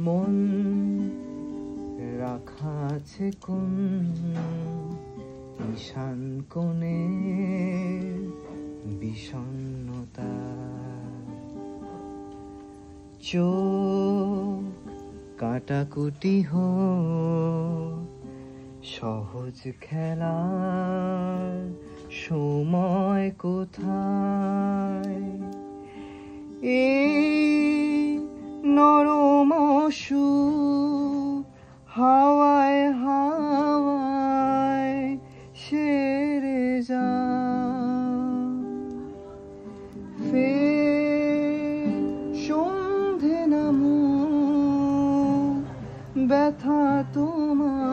মন রাখা আছে কোন ঈশান কোণে বিষণ্ণতা, চোখ কাটাকুটি হোক সহজ খেলার সময় কোথায়, এই নরম হাওয়ায় হাওয়ায় সেরে যা, ফের সন্ধে নামুক ব্যথা তোমার